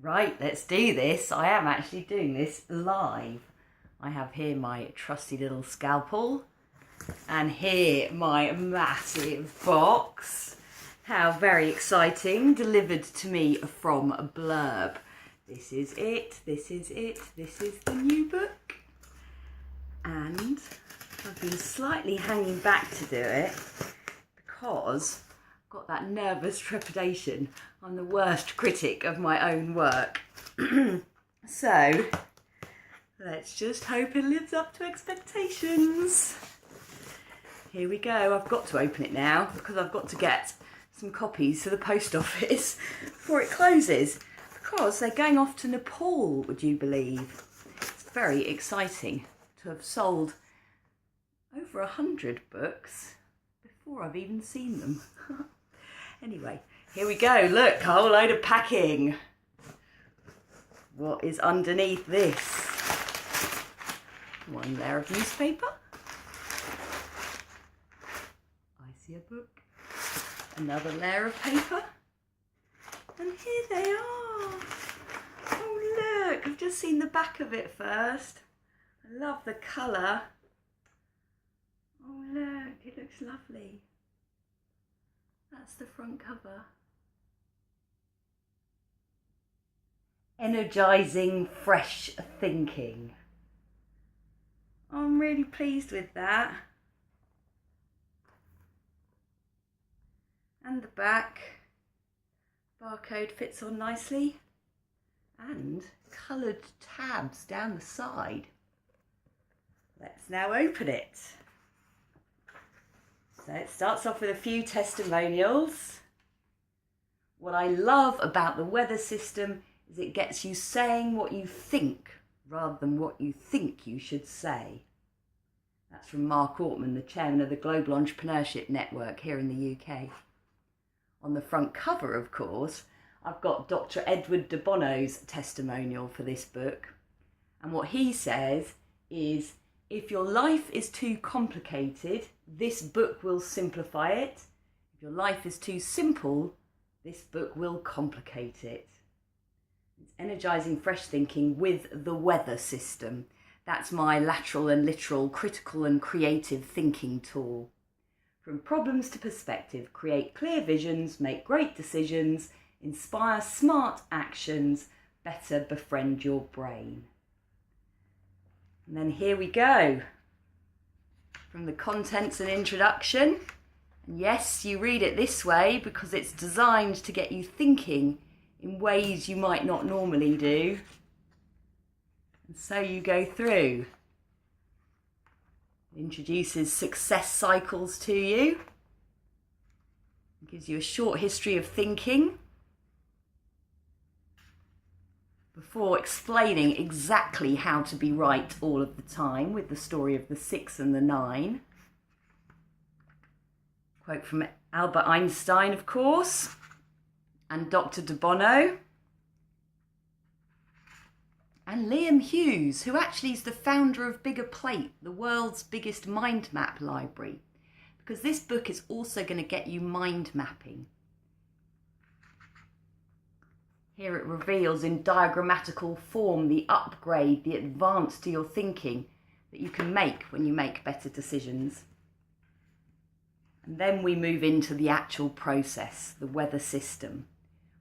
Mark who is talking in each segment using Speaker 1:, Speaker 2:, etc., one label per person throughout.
Speaker 1: Right, let's do this. I am actually doing this live. I have here my trusty little scalpel and here my massive box. How very exciting, delivered to me from a Blurb. This is it, this is it, this is the new book. And I've been slightly hanging back to do it because I've got that nervous trepidation. I'm the worst critic of my own work. So let's just hope it lives up to expectations. Here we go. I've got to open it now because I've got to get some copies to the post office before it closes, because they're going off to Nepal, would you believe? It's very exciting to have sold over 100 books before I've even seen them. Anyway, here we go. Look, a whole load of packing. What is underneath this? One layer of newspaper. I see a book. Another layer of paper. And here they are. Oh look, I've just seen the back of it first. I love the colour. Oh look, it looks lovely. That's the front cover. Energizing fresh thinking. I'm really pleased with that. And the back barcode fits on nicely, and coloured tabs down the side. Let's now open it. So it starts off with a few testimonials. What I love about the weather system is it gets you saying what you think rather than what you think you should say. That's from Mark Ortman, the chairman of the Global Entrepreneurship Network here in the UK. On the front cover, of course, I've got Dr. Edward de Bono's testimonial for this book. And what he says is, if your life is too complicated, this book will simplify it. If your life is too simple, this book will complicate it. It's energizing fresh thinking with the weather system. That's my lateral and literal critical and creative thinking tool. From problems to perspective, create clear visions, make great decisions, inspire smart actions, better befriend your brain. And then here we go. From the contents and introduction. And yes, you read it this way because it's designed to get you thinking in ways you might not normally do. And so you go through. It introduces success cycles to you. It gives you a short history of thinking before explaining exactly how to be right all of the time with the story of the 6 and the 9. Quote from Albert Einstein, of course, and Dr. de Bono. And Liam Hughes, who actually is the founder of Bigger Plate, the world's biggest mind map library, because this book is also going to get you mind mapping. Here it reveals in diagrammatical form the upgrade, the advance to your thinking that you can make when you make better decisions. And then we move into the actual process, the weather system,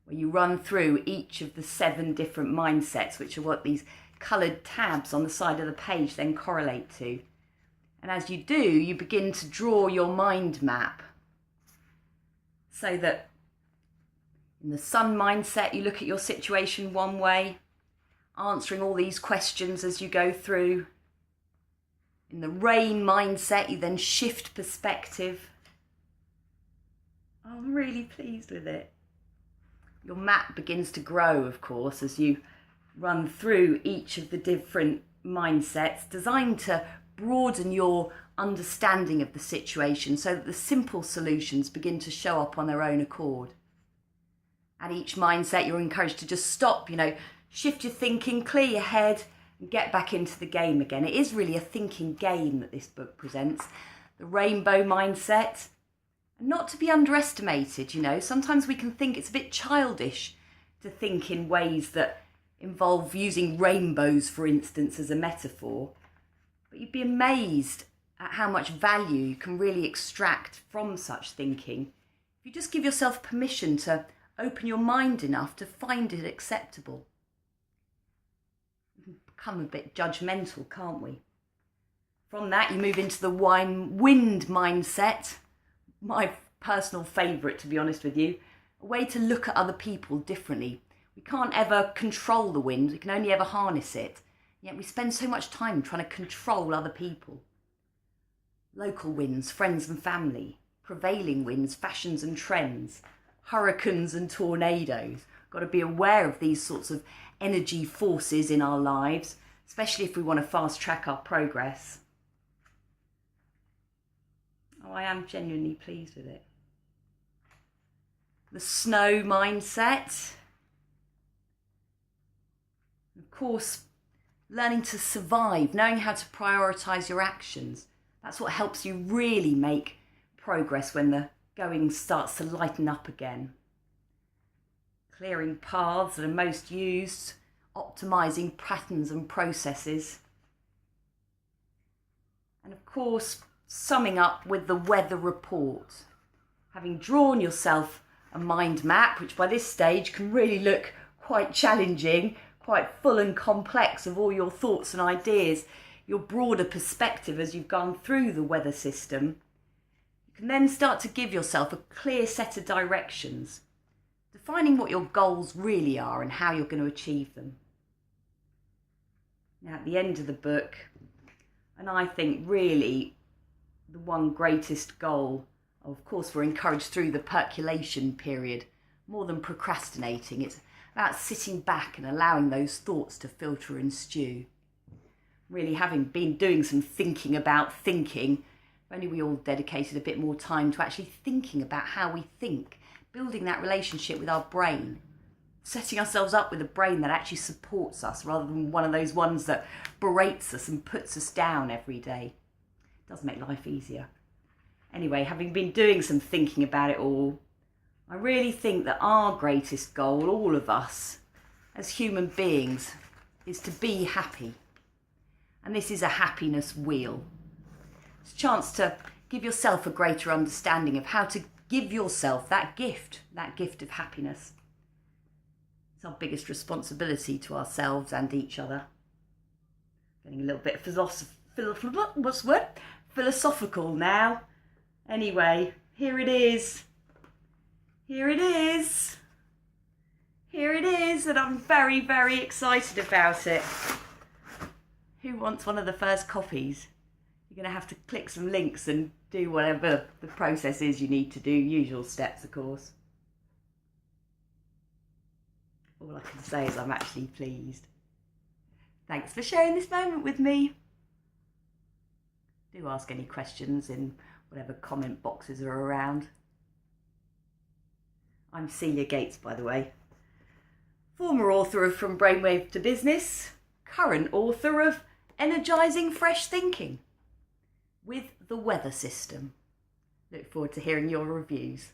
Speaker 1: where you run through each of the 7 different mindsets, which are what these coloured tabs on the side of the page then correlate to. And as you do, you begin to draw your mind map, so that in the sun mindset, you look at your situation one way, answering all these questions as you go through. In the rain mindset, you then shift perspective. I'm really pleased with it. Your map begins to grow, of course, as you run through each of the different mindsets, designed to broaden your understanding of the situation so that the simple solutions begin to show up on their own accord. At each mindset, you're encouraged to just stop, shift your thinking, clear your head, and get back into the game again. It is really a thinking game that this book presents. The rainbow mindset, and not to be underestimated, sometimes we can think it's a bit childish to think in ways that involve using rainbows, for instance, as a metaphor. But you'd be amazed at how much value you can really extract from such thinking if you just give yourself permission to open your mind enough to find it acceptable. We can become a bit judgmental, can't we? From that, you move into the wind mindset, my personal favourite, to be honest with you, a way to look at other people differently. We can't ever control the wind, we can only ever harness it, yet we spend so much time trying to control other people. Local winds, friends and family, prevailing winds, fashions and trends, hurricanes and tornadoes. Got to be aware of these sorts of energy forces in our lives, especially if we want to fast track our progress. Oh, I am genuinely pleased with it. The snow mindset. Of course, learning to survive, knowing how to prioritise your actions. That's what helps you really make progress when the going starts to lighten up again. Clearing paths that are most used, optimising patterns and processes. And of course, summing up with the weather report. Having drawn yourself a mind map, which by this stage can really look quite challenging, quite full and complex of all your thoughts and ideas, your broader perspective as you've gone through the weather system, you can then start to give yourself a clear set of directions, defining what your goals really are and how you're going to achieve them. Now, at the end of the book, and I think really the one greatest goal, of course we're encouraged through the percolation period, more than procrastinating. It's about sitting back and allowing those thoughts to filter and stew. Really having been doing some thinking about thinking, if only we all dedicated a bit more time to actually thinking about how we think, building that relationship with our brain, setting ourselves up with a brain that actually supports us rather than one of those ones that berates us and puts us down every day. It does make life easier. Anyway, having been doing some thinking about it all, I really think that our greatest goal, all of us, as human beings, is to be happy. And this is a happiness wheel. It's a chance to give yourself a greater understanding of how to give yourself that gift of happiness. It's our biggest responsibility to ourselves and each other. Getting a little bit philosophical now. Anyway, here it is. Here it is. Here it is, and I'm very, very excited about it. Who wants one of the first copies? You're going to have to click some links and do whatever the process is you need to do. Usual steps, of course. All I can say is I'm actually pleased. Thanks for sharing this moment with me. Do ask any questions in whatever comment boxes are around. I'm Celia Gates, by the way. Former author of From Brainwave to Business, current author of Energising Fresh Thinking with the weather system. Look forward to hearing your reviews.